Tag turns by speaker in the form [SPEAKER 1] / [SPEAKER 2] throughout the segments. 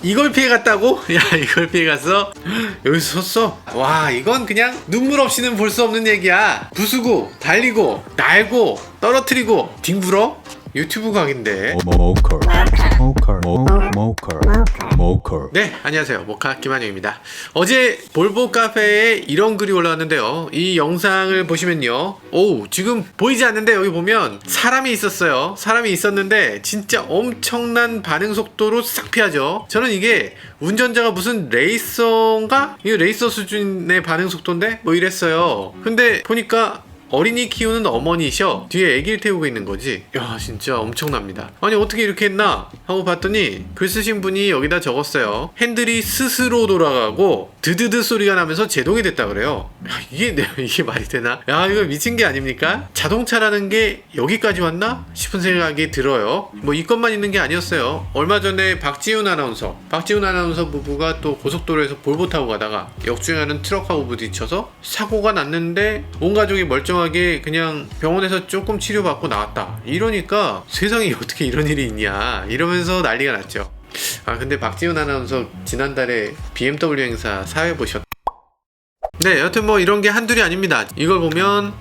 [SPEAKER 1] 이걸 피해갔다고? 야, 이걸 피해갔어? 여기서 섰어? 와, 이건 그냥 눈물 없이는 볼 수 없는 얘기야. 부수고 달리고 날고 떨어뜨리고 뒹굴어? 유튜브 각인데.
[SPEAKER 2] 모커.
[SPEAKER 1] 네, 안녕하세요. 모카 김한영입니다. 어제 볼보 카페에 이런 글이 올라왔는데요. 이 영상을 보시면요, 오, 지금 보이지 않는데 여기 보면 사람이 있었어요. 사람이 있었는데 진짜 엄청난 반응 속도로 싹 피하죠. 저는 이게 운전자가 무슨 레이서인가? 이거 레이서 수준의 반응 속도인데? 뭐 이랬어요. 근데 보니까 어린이 키우는 어머니셔. 뒤에 애기를 태우고 있는 거지. 야, 진짜 엄청납니다. 아니, 어떻게 이렇게 했나 하고 봤더니 글 쓰신 분이 여기다 적었어요. 핸들이 스스로 돌아가고 드드드 소리가 나면서 제동이 됐다 그래요. 야, 이게 말이 되나? 야, 이거 미친 게 아닙니까? 자동차라는 게 여기까지 왔나 싶은 생각이 들어요. 뭐 이것만 있는 게 아니었어요. 얼마 전에 박지훈 아나운서 부부가 또 고속도로에서 볼보 타고 가다가 역주행하는 트럭하고 부딪혀서 사고가 났는데 온 가족이 멀쩡하게 그냥 병원에서 조금 치료받고 나왔다. 이러니까 세상에 어떻게 이런 일이 있냐 이러면서 난리가 났죠. 아, 근데 박지훈 아나운서 지난달에 BMW 행사 사회 보셨. 네, 여튼 뭐 이런 게 한둘이 아닙니다. 이걸 보면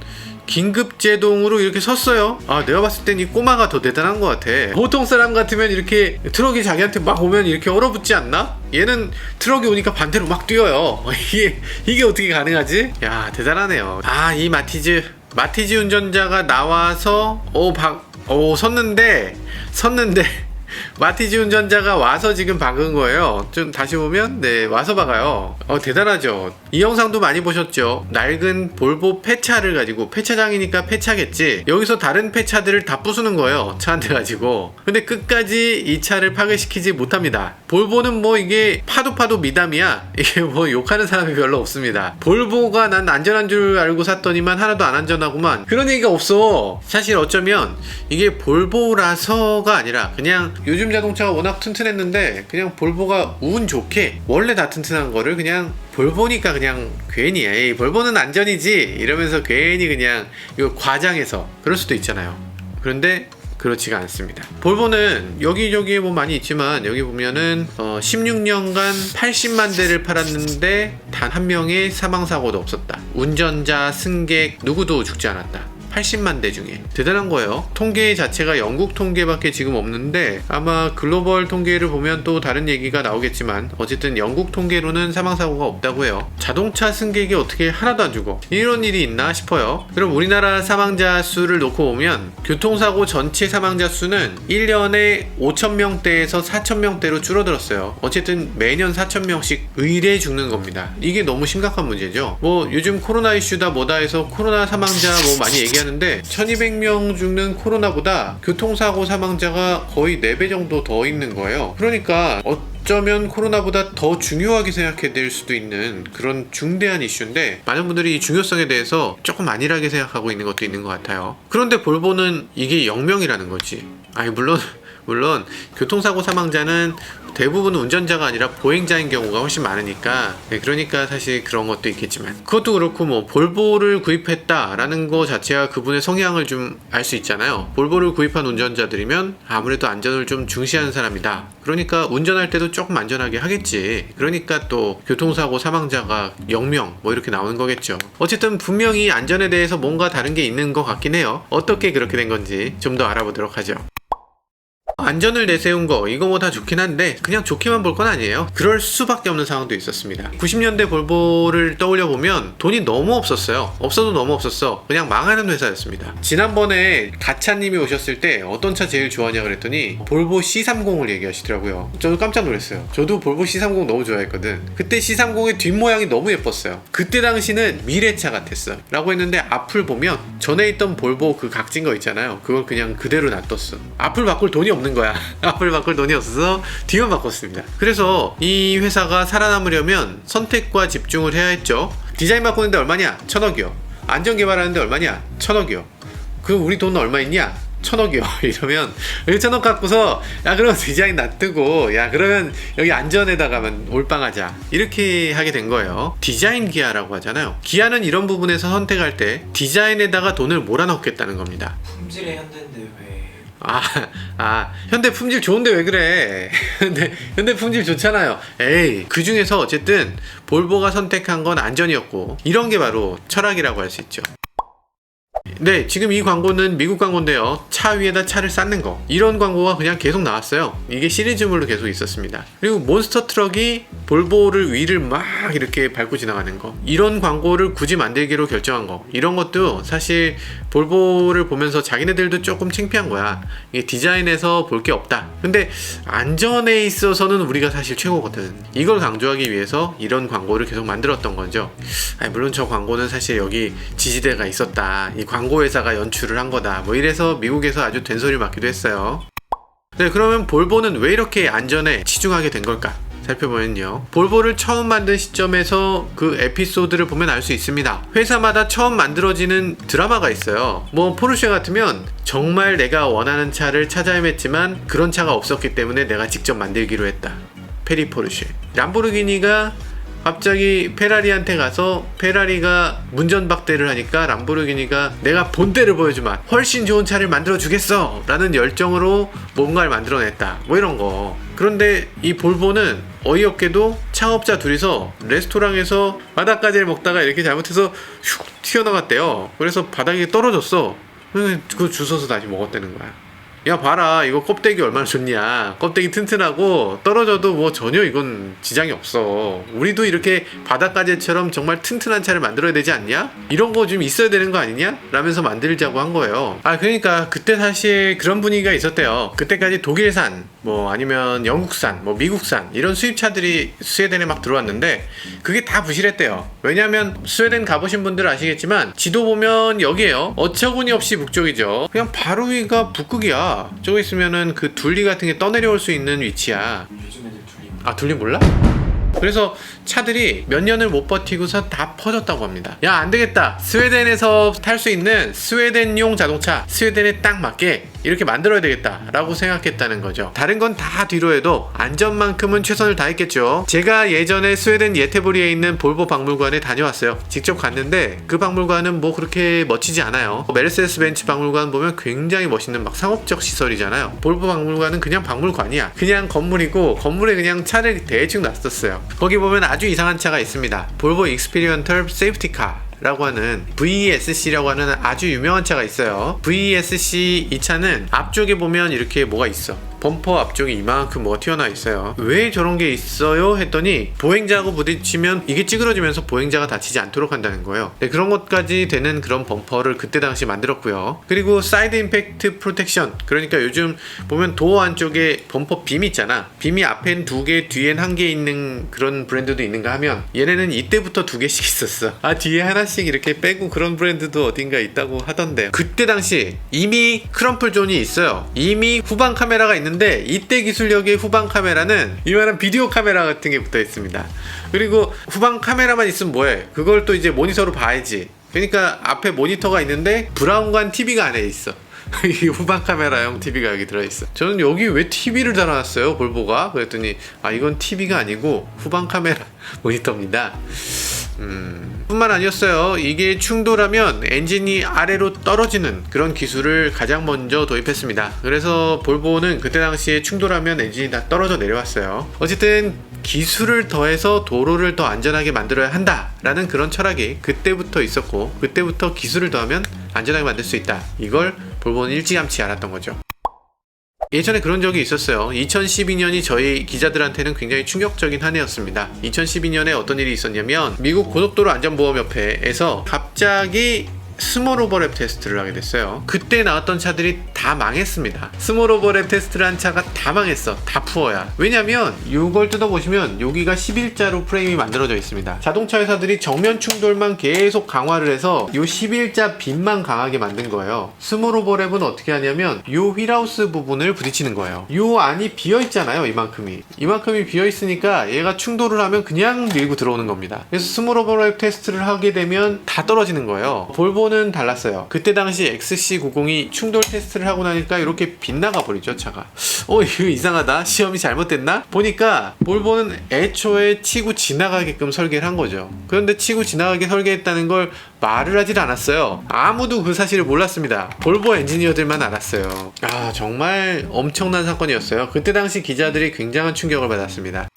[SPEAKER 1] 긴급제동으로 이렇게 섰어요. 아, 내가 봤을 땐 이 꼬마가 더 대단한 것 같아. 보통 사람 같으면 이렇게 트럭이 자기한테 막 오면 이렇게 얼어붙지 않나? 얘는 트럭이 오니까 반대로 막 뛰어요. 이게 어떻게 가능하지? 야, 대단하네요. 아, 이 마티즈 운전자가 나와서 섰는데 마티즈 운전자가 와서 지금 박은 거예요. 좀 다시 보면, 네, 와서 박아요. 대단하죠. 이 영상도 많이 보셨죠. 낡은 볼보 폐차를 가지고, 폐차장이니까 폐차겠지, 여기서 다른 폐차들을 다 부수는 거예요, 차 한 대 가지고. 근데 끝까지 이 차를 파괴시키지 못합니다. 볼보는 뭐 이게 파도 미담이야. 이게 뭐 욕하는 사람이 별로 없습니다. 볼보가 난 안전한 줄 알고 샀더니만 하나도 안 안전하구만, 그런 얘기가 없어. 사실 어쩌면 이게 볼보라서가 아니라 그냥 요즘 자동차가 워낙 튼튼했는데 그냥 볼보가 운 좋게 원래 다 튼튼한 거를 그냥 볼보니까 그냥 괜히 에이, 볼보는 안전이지 이러면서 괜히 그냥 이거 과장해서 그럴 수도 있잖아요. 그런데 그렇지가 않습니다. 볼보는 여기저기 뭐 많이 있지만 여기 보면은 16년간 80만 대를 팔았는데 단 한 명의 사망사고도 없었다. 운전자, 승객 누구도 죽지 않았다. 80만 대 중에. 대단한 거예요. 통계 자체가 영국 통계밖에 지금 없는데 아마 글로벌 통계를 보면 또 다른 얘기가 나오겠지만 어쨌든 영국 통계로는 사망사고가 없다고 해요. 자동차 승객이 어떻게 하나도 안 죽어? 이런 일이 있나 싶어요. 그럼 우리나라 사망자 수를 놓고 보면 교통사고 전체 사망자 수는 1년에 5,000명대에서 4,000명대로 줄어들었어요. 어쨌든 매년 4,000명씩 의례 죽는 겁니다. 이게 너무 심각한 문제죠. 뭐 요즘 코로나 이슈다 뭐다 해서 코로나 사망자 뭐 많이 얘기하는데 1200명 죽는 코로나보다 교통사고 사망자가 거의 4배 정도 더 있는 거예요. 그러니까 어쩌면 코로나보다 더 중요하게 생각해 될 수도 있는 그런 중대한 이슈인데 많은 분들이 이 중요성에 대해서 조금 안일하게 생각하고 있는 것도 있는 것 같아요. 그런데 볼보는 이게 0명이라는 거지. 아니, 물론 교통사고 사망자는 대부분 운전자가 아니라 보행자인 경우가 훨씬 많으니까, 네, 그러니까 사실 그런 것도 있겠지만 그것도 그렇고 뭐 볼보를 구입했다라는 거 자체가 그분의 성향을 좀 알 수 있잖아요. 볼보를 구입한 운전자들이면 아무래도 안전을 좀 중시하는 사람이다. 그러니까 운전할 때도 조금 안전하게 하겠지. 그러니까 또 교통사고 사망자가 0명 뭐 이렇게 나오는 거겠죠. 어쨌든 분명히 안전에 대해서 뭔가 다른 게 있는 것 같긴 해요. 어떻게 그렇게 된 건지 좀 더 알아보도록 하죠. 안전을 내세운 거 이거 뭐 다 좋긴 한데 그냥 좋게만 볼 건 아니에요. 그럴 수밖에 없는 상황도 있었습니다. 90년대 볼보를 떠올려 보면 돈이 너무 없었어요. 없어도 너무 없었어. 그냥 망하는 회사였습니다. 지난번에 가차님이 오셨을 때 어떤 차 제일 좋아하냐 그랬더니 볼보 C30을 얘기하시더라고요. 저도 깜짝 놀랐어요. 저도 볼보 C30 너무 좋아했거든. 그때 C30의 뒷모양이 너무 예뻤어요. 그때 당시는 미래차 같았어 라고 했는데 앞을 보면 전에 있던 볼보 그 각진 거 있잖아요. 그걸 그냥 그대로 놔뒀어. 앞을 바꿀 돈이 없는 거야. 앞을 바꿀 돈이 없어서 뒤만 바꿨습니다. 그래서 이 회사가 살아남으려면 선택과 집중을 해야 했죠. 디자인 바꾸는데 얼마냐? 1,000억이요. 안전 개발하는데 얼마냐? 1,000억이요. 그럼 우리 돈 얼마 있냐? 1,000억이요. 이러면 1,000억 갖고서 야, 그럼 디자인 놔두고 야, 그러면 여기 안전에다가만 올빵하자 이렇게 하게 된 거예요. 디자인 기아라고 하잖아요. 기아는 이런 부분에서 선택할 때 디자인에다가 돈을 몰아넣겠다는 겁니다.
[SPEAKER 3] 품질의 현대인데 왜
[SPEAKER 1] 현대 품질 좋은데 왜 그래? 현대 품질 좋잖아요. 에이, 그 중에서 어쨌든 볼보가 선택한 건 안전이었고, 이런 게 바로 철학이라고 할 수 있죠. 네, 지금 이 광고는 미국 광고인데요. 차 위에다 차를 쌓는 거. 이런 광고가 그냥 계속 나왔어요. 이게 시리즈물로 계속 있었습니다. 그리고 몬스터 트럭이 볼보를 위를 막 이렇게 밟고 지나가는 거. 이런 광고를 굳이 만들기로 결정한 거. 이런 것도 사실 볼보를 보면서 자기네들도 조금 창피한 거야. 이게 디자인에서 볼 게 없다. 근데 안전에 있어서는 우리가 사실 최고거든. 이걸 강조하기 위해서 이런 광고를 계속 만들었던 거죠. 물론 저 광고는 사실 여기 지지대가 있었다. 이 광고 회사가 연출을 한 거다. 뭐 이래서 미국에서 아주 된소리를 맞기도 했어요. 네, 그러면 볼보는 왜 이렇게 안전에 치중하게 된 걸까? 살펴보면요, 볼보를 처음 만든 시점에서 그 에피소드를 보면 알 수 있습니다. 회사마다 처음 만들어지는 드라마가 있어요. 뭐 포르쉐 같으면 정말 내가 원하는 차를 찾아 헤맸지만 그런 차가 없었기 때문에 내가 직접 만들기로 했다. 페리 포르쉐. 람보르기니가 갑자기 페라리한테 가서 페라리가 문전박대를 하니까 람보르기니가 내가 본때를 보여주마, 훨씬 좋은 차를 만들어 주겠어 라는 열정으로 뭔가를 만들어냈다. 뭐 이런 거. 그런데 이 볼보는 어이없게도 창업자 둘이서 레스토랑에서 바닥까지를 먹다가 이렇게 잘못해서 슉 튀어나갔대요. 그래서 바닥에 떨어졌어. 그거 주워서 다시 먹었다는 거야. 야, 봐라, 이거 껍데기 얼마나 좋냐. 껍데기 튼튼하고 떨어져도 뭐 전혀 이건 지장이 없어. 우리도 이렇게 바닷가재처럼 정말 튼튼한 차를 만들어야 되지 않냐? 이런 거 좀 있어야 되는 거 아니냐? 라면서 만들자고 한 거예요. 그러니까 그때 사실 그런 분위기가 있었대요. 그때까지 독일산, 뭐 아니면 영국산, 뭐 미국산 이런 수입차들이 스웨덴에 막 들어왔는데 그게 다 부실했대요. 왜냐면 스웨덴 가보신 분들 아시겠지만 지도 보면 여기에요. 어처구니 없이 북쪽이죠. 그냥 바로 위가 북극이야. 저기 있으면은 그 둘리 같은 게 떠내려올 수 있는 위치야.
[SPEAKER 3] 요즘 애들 둘리.
[SPEAKER 1] 둘리 몰라? 그래서 차들이 몇 년을 못 버티고서 다 퍼졌다고 합니다. 야, 안 되겠다. 스웨덴에서 탈 수 있는 스웨덴용 자동차, 스웨덴에 딱 맞게 이렇게 만들어야 되겠다 라고 생각했다는 거죠. 다른 건 다 뒤로 해도 안전만큼은 최선을 다했겠죠. 제가 예전에 스웨덴 예테보리에 있는 볼보 박물관에 다녀왔어요. 직접 갔는데 그 박물관은 뭐 그렇게 멋지지 않아요. 메르세데스 벤츠 박물관 보면 굉장히 멋있는 막 상업적 시설이잖아요. 볼보 박물관은 그냥 박물관이야. 그냥 건물이고 건물에 그냥 차를 대충 놨었어요. 거기 보면 아주 이상한 차가 있습니다. 볼보 익스피리언털 세이프티카 라고 하는 VESC라고 하는 아주 유명한 차가 있어요. VESC 이 차는 앞쪽에 보면 이렇게 뭐가 있어. 범퍼 앞쪽에 이만큼 뭐가 튀어나와 있어요. 왜 저런 게 있어요? 했더니 보행자하고 부딪히면 이게 찌그러지면서 보행자가 다치지 않도록 한다는 거예요. 네, 그런 것까지 되는 그런 범퍼를 그때 당시 만들었고요. 그리고 사이드 임팩트 프로텍션, 그러니까 요즘 보면 도어 안쪽에 범퍼 빔 있잖아. 빔이 앞엔 2개 뒤엔 1개 있는 그런 브랜드도 있는가 하면 얘네는 이때부터 2개씩 있었어. 뒤에 하나씩 이렇게 빼고 그런 브랜드도 어딘가 있다고 하던데, 그때 당시 이미 크럼플 존이 있어요. 이미 후방 카메라가 있는데 이때 기술력의 후방 카메라는 이만한 비디오 카메라 같은 게 붙어 있습니다. 그리고 후방 카메라만 있으면 뭐해? 그걸 또 이제 모니터로 봐야지. 그러니까 앞에 모니터가 있는데 브라운관 TV가 안에 있어. 이 후방 카메라용 TV가 여기 들어있어. 저는 여기 왜 TV를 달아놨어요, 볼보가? 그랬더니 이건 TV가 아니고 후방 카메라 모니터입니다. 뿐만 아니었어요. 이게 충돌하면 엔진이 아래로 떨어지는 그런 기술을 가장 먼저 도입했습니다. 그래서 볼보는 그때 당시에 충돌하면 엔진이 다 떨어져 내려왔어요. 어쨌든 기술을 더해서 도로를 더 안전하게 만들어야 한다 라는 그런 철학이 그때부터 있었고, 그때부터 기술을 더하면 안전하게 만들 수 있다. 이걸 볼보는 일찌감치 알았던 거죠. 예전에 그런 적이 있었어요. 2012년이 저희 기자들한테는 굉장히 충격적인 한 해였습니다. 2012년에 어떤 일이 있었냐면 미국 고속도로 안전보험협회에서 갑자기 스몰 오버랩 테스트를 하게 됐어요. 그때 나왔던 차들이 다 망했습니다. 스몰 오버랩 테스트를 한 차가 다 망했어. 다 푸어야. 왜냐면 이걸 뜯어보시면 여기가 11자로 프레임이 만들어져 있습니다. 자동차 회사들이 정면 충돌만 계속 강화를 해서 이 11자 빈만 강하게 만든 거예요. 스몰 오버랩은 어떻게 하냐면 이 휠하우스 부분을 부딪히는 거예요. 이 안이 비어있잖아요. 이만큼이 비어있으니까 얘가 충돌을 하면 그냥 밀고 들어오는 겁니다. 그래서 스몰 오버랩 테스트를 하게 되면 다 떨어지는 거예요. 볼보 볼보는 달랐어요. 그때 당시 XC90이 충돌 테스트를 하고 나니까 이렇게 빗나가 버리죠, 차가. 이거 이상하다. 시험이 잘못됐나? 보니까 볼보는 애초에 치고 지나가게끔 설계를 한 거죠. 그런데 치고 지나가게 설계했다는 걸 말을 하질 않았어요. 아무도 그 사실을 몰랐습니다. 볼보 엔지니어들만 알았어요. 정말 엄청난 사건이었어요. 그때 당시 기자들이 굉장한 충격을 받았습니다.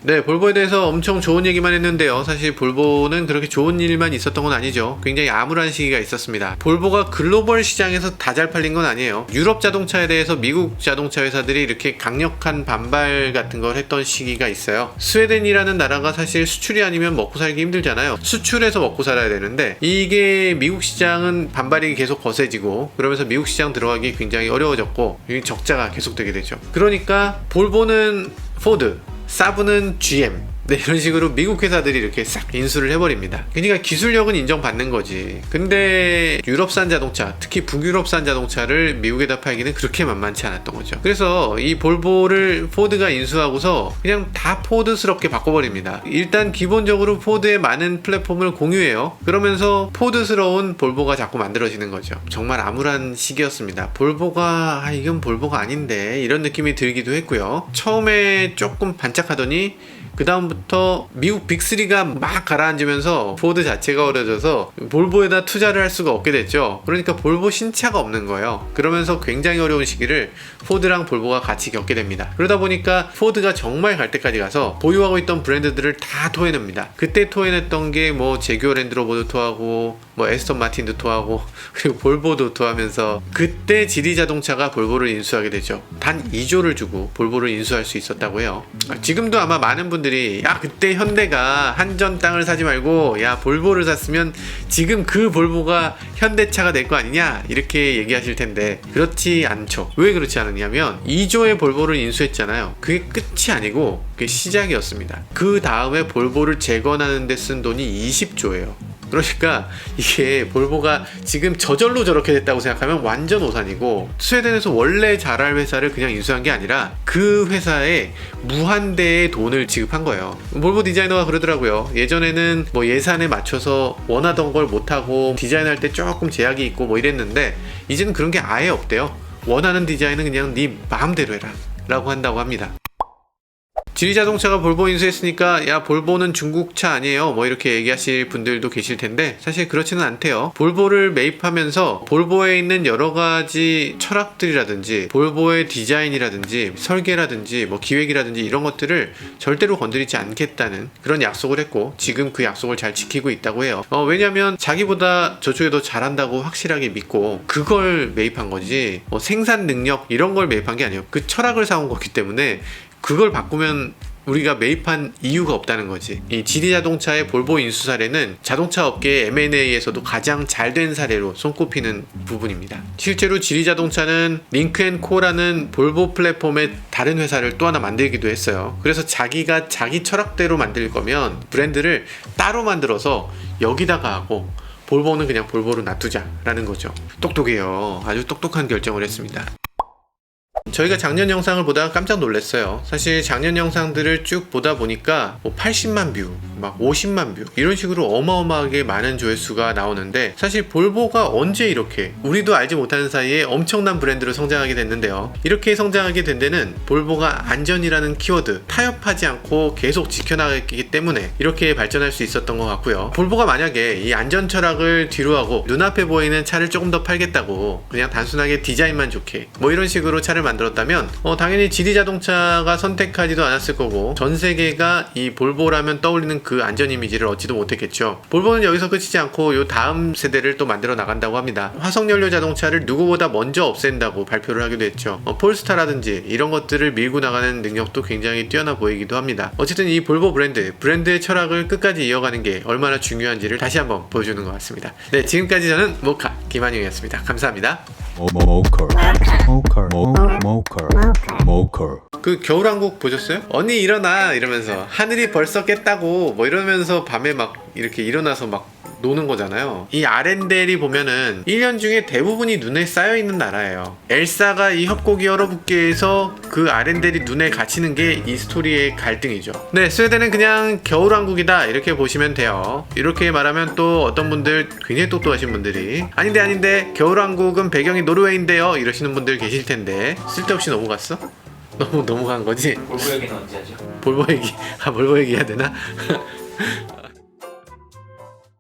[SPEAKER 1] 네, 볼보에 대해서 엄청 좋은 얘기만 했는데요. 사실 볼보는 그렇게 좋은 일만 있었던 건 아니죠. 굉장히 암울한 시기가 있었습니다. 볼보가 글로벌 시장에서 다 잘 팔린 건 아니에요. 유럽 자동차에 대해서 미국 자동차 회사들이 이렇게 강력한 반발 같은 걸 했던 시기가 있어요. 스웨덴이라는 나라가 사실 수출이 아니면 먹고 살기 힘들잖아요. 수출해서 먹고 살아야 되는데 이게 미국 시장은 반발이 계속 거세지고 그러면서 미국 시장 들어가기 굉장히 어려워졌고 적자가 계속되게 되죠. 그러니까 볼보는 포드, 사브는 GM, 이런 식으로 미국 회사들이 이렇게 싹 인수를 해버립니다. 그러니까 기술력은 인정받는 거지. 근데 유럽산 자동차, 특히 북유럽산 자동차를 미국에다 팔기는 그렇게 만만치 않았던 거죠. 그래서 이 볼보를 포드가 인수하고서 그냥 다 포드스럽게 바꿔버립니다. 일단 기본적으로 포드의 많은 플랫폼을 공유해요. 그러면서 포드스러운 볼보가 자꾸 만들어지는 거죠. 정말 암울한 시기였습니다. 볼보가 이건 볼보가 아닌데 이런 느낌이 들기도 했고요. 처음에 조금 반짝하더니 그 다음부터 미국 빅3가 막 가라앉으면서 포드 자체가 어려져서 볼보에다 투자를 할 수가 없게 됐죠. 그러니까 볼보 신차가 없는 거예요. 그러면서 굉장히 어려운 시기를 포드랑 볼보가 같이 겪게 됩니다. 그러다 보니까 포드가 정말 갈 때까지 가서 보유하고 있던 브랜드들을 다 토해냅니다. 그때 토해냈던 게 제규어 랜드로버도 토하고 에스턴 마틴도 토하고 그리고 볼보도 토하면서 그때 지리 자동차가 볼보를 인수하게 되죠. 단 2조를 주고 볼보를 인수할 수 있었다고 해요. 지금도 아마 많은 분들이 그때 현대가 한전 땅을 사지 말고 볼보를 샀으면 지금 그 볼보가 현대차가 될 거 아니냐 이렇게 얘기하실 텐데 그렇지 않죠. 왜 그렇지 않느냐면 2조의 볼보를 인수했잖아요. 그게 끝이 아니고 그게 시작이었습니다. 그 다음에 볼보를 재건하는 데 쓴 돈이 20조예요. 그러니까 이게 볼보가 지금 저절로 저렇게 됐다고 생각하면 완전 오산이고 스웨덴에서 원래 잘할 회사를 그냥 인수한 게 아니라 그 회사에 무한대의 돈을 지급한 거예요. 볼보 디자이너가 그러더라고요. 예전에는 예산에 맞춰서 원하던 걸 못하고 디자인할 때 조금 제약이 있고 이랬는데 이제는 그런 게 아예 없대요. 원하는 디자인은 그냥 네 마음대로 해라 라고 한다고 합니다. 지리자동차가 볼보 인수했으니까 볼보는 중국차 아니에요 이렇게 얘기하실 분들도 계실 텐데 사실 그렇지는 않대요. 볼보를 매입하면서 볼보에 있는 여러가지 철학들이라든지 볼보의 디자인이라든지 설계라든지 기획이라든지 이런 것들을 절대로 건드리지 않겠다는 그런 약속을 했고 지금 그 약속을 잘 지키고 있다고 해요. 왜냐면 자기보다 저쪽에 더 잘한다고 확실하게 믿고 그걸 매입한 거지 생산 능력 이런 걸 매입한 게 아니에요. 그 철학을 사온 거기 때문에 그걸 바꾸면 우리가 매입한 이유가 없다는 거지. 이 지리자동차의 볼보 인수 사례는 자동차 업계 M&A에서도 가장 잘된 사례로 손꼽히는 부분입니다. 실제로 지리자동차는 링크앤코라는 볼보 플랫폼의 다른 회사를 또 하나 만들기도 했어요. 그래서 자기가 자기 철학대로 만들 거면 브랜드를 따로 만들어서 여기다가 하고 볼보는 그냥 볼보로 놔두자라는 거죠. 똑똑해요. 아주 똑똑한 결정을 했습니다. 저희가 작년 영상을 보다가 깜짝 놀랐어요. 사실 작년 영상들을 쭉 보다 보니까 80만 뷰, 50만 뷰 이런 식으로 어마어마하게 많은 조회수가 나오는데 사실 볼보가 언제 이렇게 우리도 알지 못하는 사이에 엄청난 브랜드로 성장하게 됐는데요. 이렇게 성장하게 된 데는 볼보가 안전이라는 키워드 타협하지 않고 계속 지켜나가기 때문에 이렇게 발전할 수 있었던 것 같고요. 볼보가 만약에 이 안전 철학을 뒤로하고 눈앞에 보이는 차를 조금 더 팔겠다고 그냥 단순하게 디자인만 좋게 이런 식으로 차를 만들었다면 당연히 지리자동차가 선택하지도 않았을 거고 전 세계가 이 볼보라면 떠올리는 그 안전 이미지를 얻지도 못했겠죠. 볼보는 여기서 그치지 않고 요 다음 세대를 또 만들어 나간다고 합니다. 화석연료 자동차를 누구보다 먼저 없앤다고 발표를 하기도 했죠. 폴스타라든지 이런 것들을 밀고 나가는 능력도 굉장히 뛰어나 보이기도 합니다. 어쨌든 이 볼보 브랜드의 철학을 끝까지 이어가는 게 얼마나 중요한지를 다시 한번 보여주는 것 같습니다. 네, 지금까지 저는 모카 김한용이었습니다. 감사합니다. 그 겨울왕국 보셨어요? 언니 일어나 이러면서 하늘이 벌써 깼다고 이러면서 밤에 막 이렇게 일어나서 막 노는 거잖아요. 이 아렌델이 보면은 1년 중에 대부분이 눈에 쌓여 있는 나라예요. 엘사가 이 협곡이 얼어붙게 해서 그 아렌델이 눈에 갇히는 게 이 스토리의 갈등이죠. 네, 스웨덴은 그냥 겨울왕국이다 이렇게 보시면 돼요. 이렇게 말하면 또 어떤 분들, 굉장히 똑똑하신 분들이 아닌데 겨울왕국은 배경이 노르웨이인데요 이러시는 분들 계실 텐데, 쓸데없이 넘어갔어? 넘어간 거지?
[SPEAKER 3] 볼보 얘기는 언제 하죠?
[SPEAKER 1] 볼보 얘기, 볼보 얘기 해야 되나?